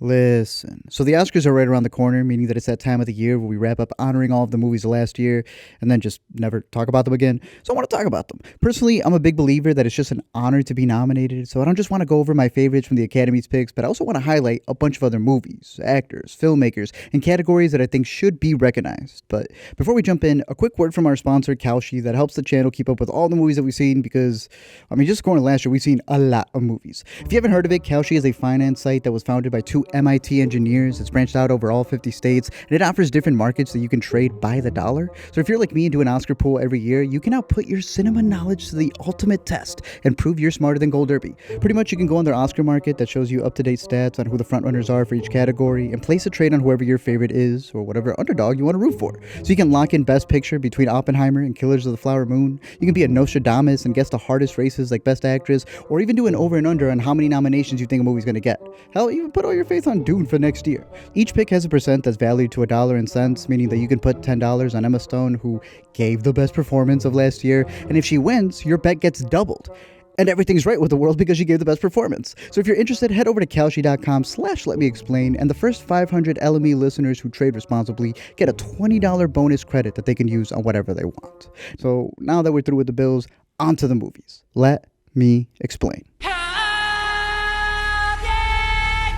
Listen. So the Oscars are right around the corner, meaning that it's that time of the year where we wrap up honoring all of the movies of last year and then just never talk about them again. So I want to talk about them. Personally, I'm a big believer that it's just an honor to be nominated. So I don't just want to go over my favorites from the Academy's picks, but I also want to highlight a bunch of other movies, actors, filmmakers, and categories that I think should be recognized. But before we jump in, a quick word from our sponsor, Kalshi, that helps the channel keep up with all the movies that we've seen because, just going to last year, we've seen a lot of movies. If you haven't heard of it, Kalshi is a finance site that was founded by two MIT engineers. It's branched out over all 50 states, and it offers different markets that you can trade by the dollar. So if you're like me and do an Oscar pool every year, you can now put your cinema knowledge to the ultimate test and prove you're smarter than Gold Derby. Pretty much you can go on their Oscar market that shows you up-to-date stats on who the frontrunners are for each category and place a trade on whoever your favorite is or whatever underdog you want to root for. So you can lock in Best Picture between Oppenheimer and Killers of the Flower Moon. You can be a Nostradamus and guess the hardest races like Best Actress, or even do an over and under on how many nominations you think a movie's going to get. Hell, even put all your faith on Dune for next year. Each pick has a percent that's valued to $1 in cents, meaning that you can put $10 on Emma Stone, who gave the best performance of last year, and if she wins, your bet gets doubled. And everything's right with the world because she gave the best performance. So if you're interested, head over to kalshi.com/letmeexplain, and the first 500 LME listeners who trade responsibly get a $20 bonus credit that they can use on whatever they want. So now that we're through with the bills, on to the movies. Let me explain.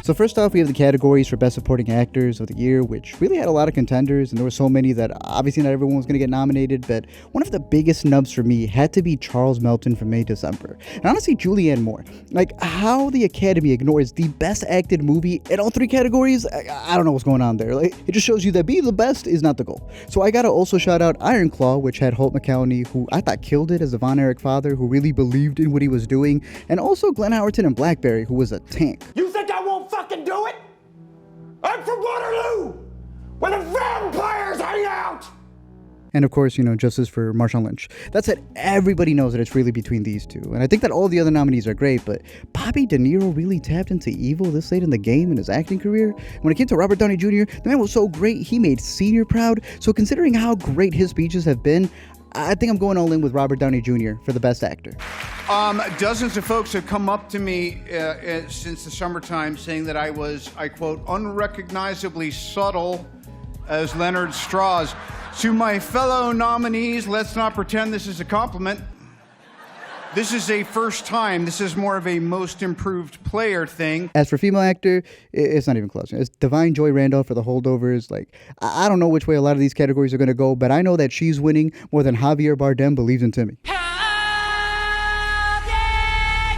So first off, we have the categories for Best Supporting Actors of the year, which really had a lot of contenders, and there were so many that obviously not everyone was going to get nominated, but one of the biggest snubs for me had to be Charles Melton for May December. And honestly, Julianne Moore. Like, how the Academy ignores the best acted movie in all three categories, I don't know what's going on there. Like, it just shows you that being the best is not the goal. So I gotta also shout out Iron Claw, which had Holt McCallany, who I thought killed it as the Von Erich father, who really believed in what he was doing, and also Glenn Howerton and Blackberry, who was a tank. You think I won't fucking do it? I'm from Waterloo, where the vampires hang out! And of course, justice for Marshawn Lynch. That said, everybody knows that it's really between these two. And I think that all the other nominees are great, but Bobby De Niro really tapped into evil this late in the game in his acting career. When it came to Robert Downey Jr., the man was so great, he made Senior proud. So considering how great his speeches have been, I think I'm going all in with Robert Downey Jr. for the best actor. Dozens of folks have come up to me since the summertime saying that I was, I quote, unrecognizably subtle as Leonard Strauss. To my fellow nominees, let's not pretend this is a compliment. This is a first time. This is more of a most improved player thing. As for female actor, it's not even close. It's Divine Joy Randolph for The Holdovers. Like, I don't know which way a lot of these categories are going to go, but I know that she's winning more than Javier Bardem believes in Timmy.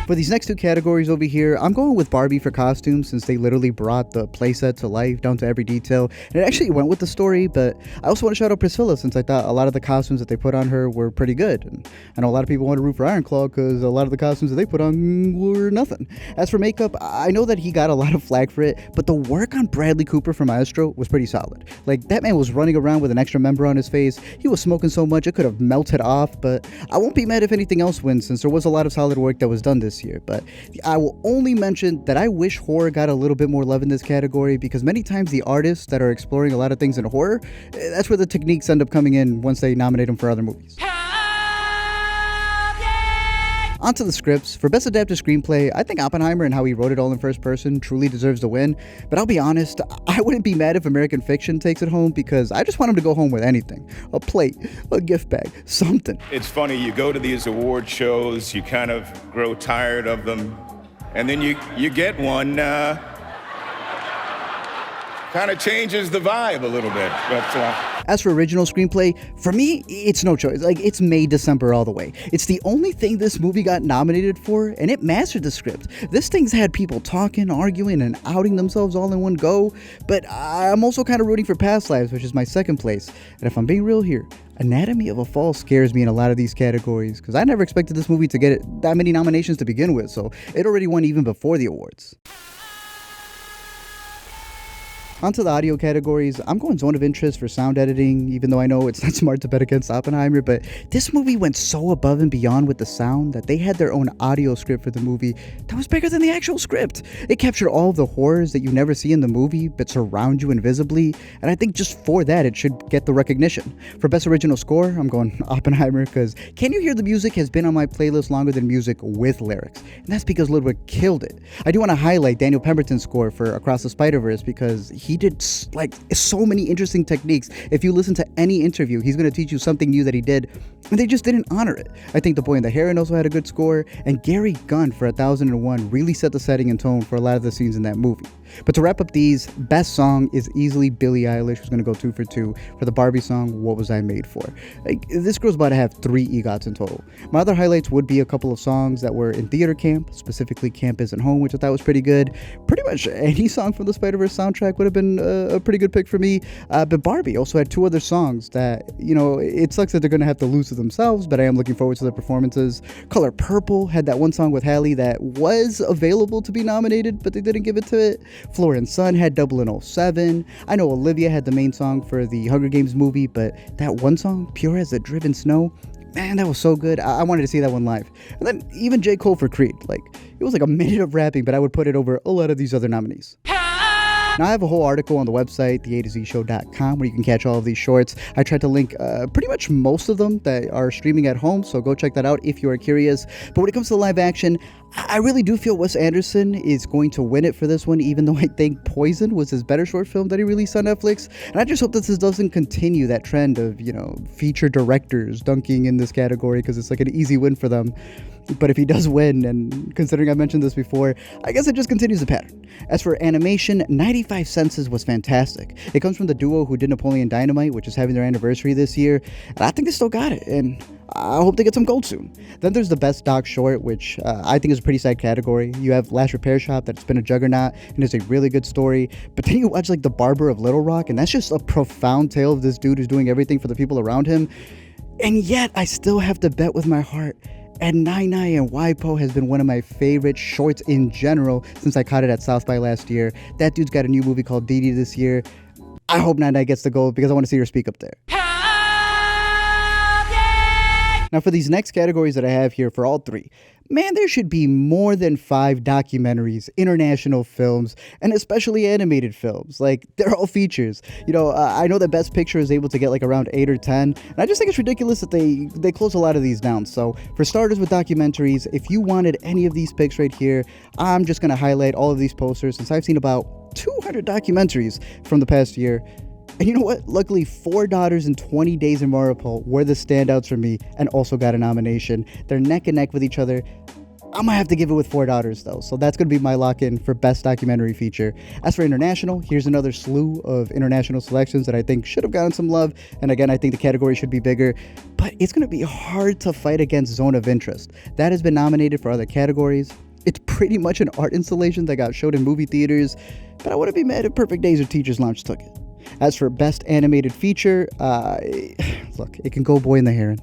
For these next two categories over here, I'm going with Barbie for costumes, since they literally brought the playset to life down to every detail. And it actually went with the story, but I also want to shout out Priscilla, since I thought a lot of the costumes that they put on her were pretty good. And I know a lot of people want to root for Iron Claw because a lot of the costumes that they put on were nothing. As for makeup, I know that he got a lot of flack for it, but the work on Bradley Cooper for Maestro was pretty solid. Like, that man was running around with an extra member on his face. He was smoking so much it could have melted off, but I won't be mad if anything else wins, since there was a lot of solid work that was done this year. But I will only mention that I wish horror got a little bit more love in this category, because many times the artists that are exploring a lot of things in horror, that's where the techniques end up coming in once they nominate them for other movies. On to the scripts. For Best Adapted Screenplay, I think Oppenheimer and how he wrote it all in first person truly deserves the win, but I'll be honest, I wouldn't be mad if American Fiction takes it home, because I just want him to go home with anything. A plate, a gift bag, something. It's funny, you go to these award shows, you kind of grow tired of them, and then you get one, kind of changes the vibe a little bit, but... As for original screenplay, for me, it's no choice. Like, it's May December all the way. It's the only thing this movie got nominated for, and it mastered the script. This thing's had people talking, arguing, and outing themselves all in one go, but I'm also kind of rooting for Past Lives, which is my second place. And if I'm being real here, Anatomy of a Fall scares me in a lot of these categories, because I never expected this movie to get that many nominations to begin with, so it already won even before the awards. Onto the audio categories, I'm going Zone of Interest for sound editing, even though I know it's not smart to bet against Oppenheimer, but this movie went so above and beyond with the sound that they had their own audio script for the movie that was bigger than the actual script. It captured all of the horrors that you never see in the movie but surround you invisibly, and I think just for that it should get the recognition. For Best Original Score, I'm going Oppenheimer because Can You Hear the Music has been on my playlist longer than music with lyrics, and that's because Ludwig killed it. I do want to highlight Daniel Pemberton's score for Across the Spider-Verse because he did like so many interesting techniques. If you listen to any interview, he's going to teach you something new that he did, and they just didn't honor it. I think The Boy in the Heron also had a good score, and Gary Gunn for 1001 really set the setting and tone for a lot of the scenes in that movie. But to wrap up these, best song is easily Billie Eilish, who's going to go 2 for 2 for the Barbie song, What Was I Made For? Like, this girl's about to have 3 EGOTs in total. My other highlights would be a couple of songs that were in theater camp, specifically Camp Isn't Home, which I thought was pretty good. Pretty much any song from the Spider-Verse soundtrack would have been a pretty good pick for me. But Barbie also had 2 other songs that, it sucks that they're going to have to lose to themselves, but I am looking forward to their performances. Color Purple had that one song with Halle that was available to be nominated, but they didn't give it to it. Flora and Son had 007. I know Olivia had the main song for the Hunger Games movie, but that one song, Pure as the Driven Snow, man, that was so good. I wanted to see that one live. And then even J. Cole for Creed. Like, it was like a minute of rapping, but I would put it over a lot of these other nominees. Now, I have a whole article on the website, theA2ZShow.com, where you can catch all of these shorts. I tried to link pretty much most of them that are streaming at home, so go check that out if you are curious. But when it comes to live action, I really do feel Wes Anderson is going to win it for this one, even though I think Poison was his better short film that he released on Netflix. And I just hope that this doesn't continue that trend of, feature directors dunking in this category, because it's like an easy win for them. But if he does win, and considering I mentioned this before, I guess it just continues the pattern. As for animation, 95 Senses was fantastic. It comes from the duo who did Napoleon Dynamite, which is having their anniversary this year, and I think they still got it, and I hope they get some gold soon. Then there's the Best Doc Short, which I think is a pretty sad category. You have Last Repair Shop, that's been a juggernaut, and is a really good story, but then you watch like The Barber of Little Rock, and that's just a profound tale of this dude who's doing everything for the people around him, and yet I still have to bet with my heart. And Nine and WIPO has been one of my favorite shorts in general since I caught it at South by last year. That dude's got a new movie called Dee Dee this year. I hope Nine gets the gold because I want to see her speak up there. Now for these next categories that I have here for all 3, man, there should be more than 5 documentaries, international films, and especially animated films. Like, they're all features. I know that Best Picture is able to get like around 8 or 10, and I just think it's ridiculous that they close a lot of these down. So for starters with documentaries, if you wanted any of these picks right here, I'm just going to highlight all of these posters since I've seen about 200 documentaries from the past year. And you know what? Luckily, 4 Daughters and 20 Days in Mariupol were the standouts for me and also got a nomination. They're neck and neck with each other. I'm gonna have to give it with 4 Daughters though, so that's gonna be my lock-in for Best Documentary Feature. As for international, here's another slew of international selections that I think should have gotten some love, and again, I think the category should be bigger, but it's gonna be hard to fight against Zone of Interest. That has been nominated for other categories. It's pretty much an art installation that got showed in movie theaters, but I wouldn't be mad if Perfect Days or Teacher's Lounge took it. As for Best Animated Feature, look, it can go Boy in the Heron.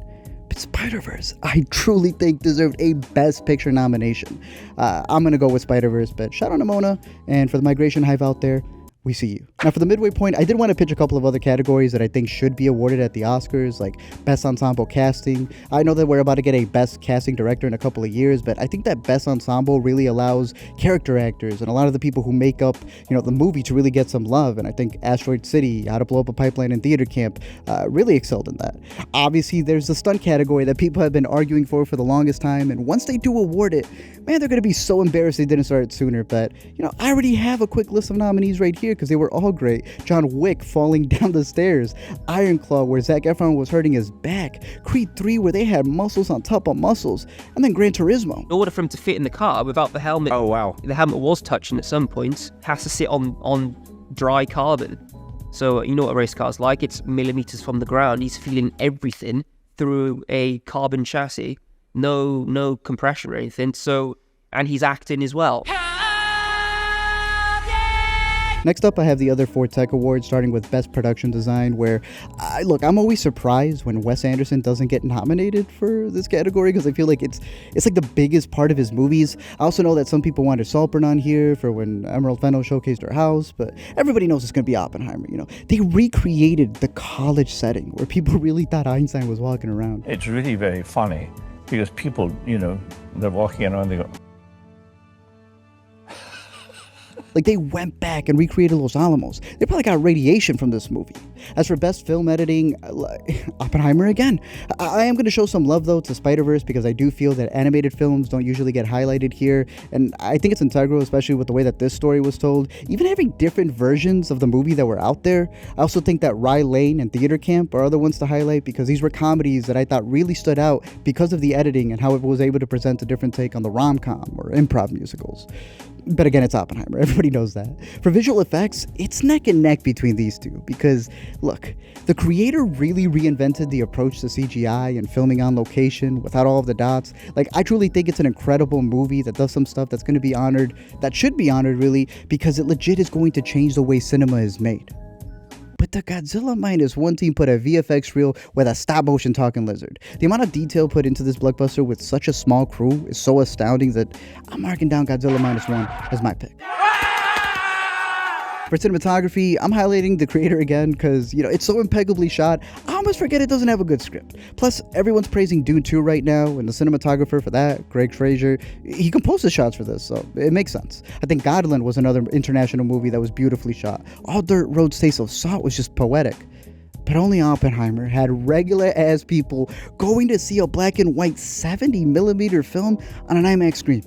But Spider-Verse, I truly think deserved a Best Picture nomination. I'm going to go with Spider-Verse, but shout out to Mona, and for the Migration Hive out there, we see you. Now for the midway point, I did want to pitch a couple of other categories that I think should be awarded at the Oscars, like Best Ensemble Casting. I know that we're about to get a Best Casting Director in a couple of years, but I think that Best Ensemble really allows character actors and a lot of the people who make up, the movie to really get some love, and I think Asteroid City, How to Blow Up a Pipeline, and Theater Camp really excelled in that. Obviously, there's the stunt category that people have been arguing for the longest time, and once they do award it, man, they're going to be so embarrassed they didn't start it sooner, but, I already have a quick list of nominees right here because they were all great. John Wick, Falling Down the Stairs, Iron Claw, where Zac Efron was hurting his back, Creed 3, where they had muscles on top of muscles, and then Gran Turismo. In order for him to fit in the car without the helmet, Oh, wow. the helmet was touching at some points, has to sit on dry carbon. So you know what a race car's like, it's millimeters from the ground. He's feeling everything through a carbon chassis, no compression or anything. So, and he's acting as well. Next up, I have the other 4 tech awards, starting with Best Production Design, where, I'm always surprised when Wes Anderson doesn't get nominated for this category, because I feel like it's like the biggest part of his movies. I also know that some people wanted Saltburn on here for when Emerald Fennell showcased her house, but everybody knows it's going to be Oppenheimer, They recreated the college setting where people really thought Einstein was walking around. It's really very funny because people, they're walking around, they go, Like, they went back and recreated Los Alamos. They probably got radiation from this movie. As for best film editing, Oppenheimer again. I am going to show some love, though, to Spider-Verse, because I do feel that animated films don't usually get highlighted here, and I think it's integral, especially with the way that this story was told. Even having different versions of the movie that were out there. I also think that Rye Lane and Theater Camp are other ones to highlight, because these were comedies that I thought really stood out because of the editing and how it was able to present a different take on the rom-com or improv musicals. But again, it's Oppenheimer. Everybody knows that. For visual effects, it's neck and neck between these two because, look, the creator really reinvented the approach to CGI and filming on location without all of the dots. Like, I truly think it's an incredible movie that does some stuff that's going to be honored, that should be honored, really, because it legit is going to change the way cinema is made. But the Godzilla -1 team put a VFX reel with a stop-motion talking lizard. The amount of detail put into this blockbuster with such a small crew is so astounding that I'm marking down Godzilla -1 as my pick. For cinematography, I'm highlighting the creator again because, it's so impeccably shot, I almost forget it doesn't have a good script. Plus, everyone's praising Dune 2 right now, and the cinematographer for that, Greg Fraser, he composed the shots for this, so it makes sense. I think Godland was another international movie that was beautifully shot. All Dirt Roads Taste of Salt was just poetic. But only Oppenheimer had regular-ass people going to see a black and white 70mm film on an IMAX screen.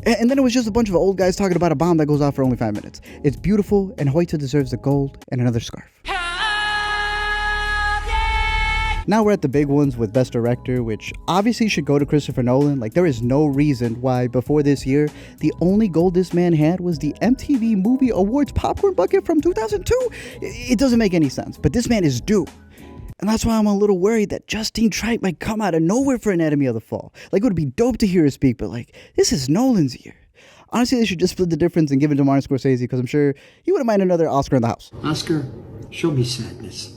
And then it was just a bunch of old guys talking about a bomb that goes off for only 5 minutes. It's beautiful, and Hoyte deserves the gold and another scarf. Now we're at the big ones with Best Director, which obviously should go to Christopher Nolan. Like, there is no reason why before this year, the only gold this man had was the MTV Movie Awards popcorn bucket from 2002. It doesn't make any sense, but this man is due. And that's why I'm a little worried that Justine Tripe might come out of nowhere for Anatomy of the Fall. Like, it would be dope to hear her speak, but this is Nolan's year. Honestly, they should just split the difference and give it to Martin Scorsese, because I'm sure he wouldn't mind another Oscar in the house. Oscar, show me sadness.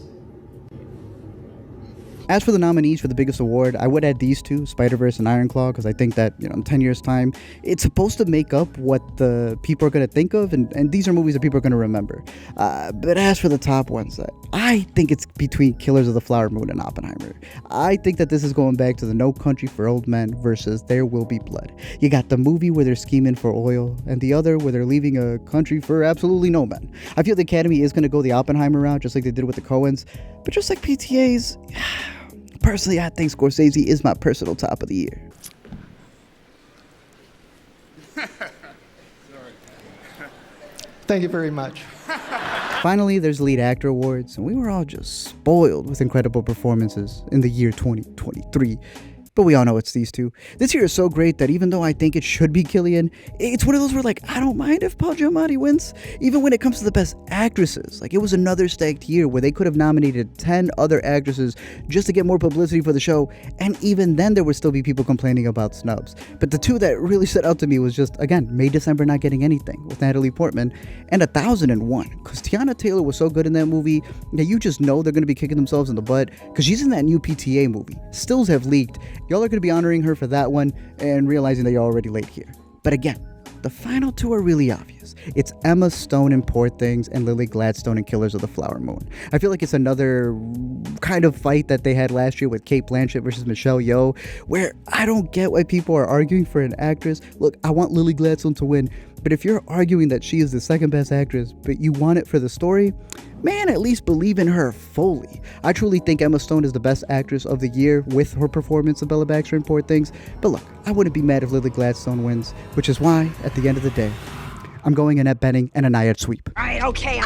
As for the nominees for the biggest award, I would add these two, Spider-Verse and Iron Claw, because I think that, in 10 years' time, it's supposed to make up what the people are going to think of, and these are movies that people are going to remember. But as for the top ones, I think it's between Killers of the Flower Moon and Oppenheimer. I think that this is going back to the No Country for Old Men versus There Will Be Blood. You got the movie where they're scheming for oil, and the other where they're leaving a country for absolutely no men. I feel the Academy is going to go the Oppenheimer route, just like they did with the Coens, but just like PTA's... Personally, I think Scorsese is my personal top of the year. Thank you very much. Finally, there's lead actor awards, and we were all just spoiled with incredible performances in the year 2023. But we all know it's these two. This year is so great that even though I think it should be Cillian, it's one of those where, I don't mind if Paul Giamatti wins. Even when it comes to the best actresses, it was another stacked year where they could have nominated 10 other actresses just to get more publicity for the show, and even then there would still be people complaining about snubs. But the two that really stood out to me was just, again, May December not getting anything with Natalie Portman, and 1001, because Tiana Taylor was so good in that movie that you just know they're going to be kicking themselves in the butt, because she's in that new PTA movie. Stills have leaked. Y'all are going to be honoring her for that one and realizing that you're already late here. But again, the final two are really obvious. It's Emma Stone in Poor Things and Lily Gladstone in Killers of the Flower Moon. I feel like it's another kind of fight that they had last year with Cate Blanchett versus Michelle Yeoh, where I don't get why people are arguing for an actress. Look, I want Lily Gladstone to win, but if you're arguing that she is the second best actress, but you want it for the story, man, at least believe in her fully. I truly think Emma Stone is the best actress of the year with her performance of Bella Baxter in Poor Things. But look, I wouldn't be mad if Lily Gladstone wins, which is why, at the end of the day, I'm going Annette Bening and a Nayad sweep. All right, okay.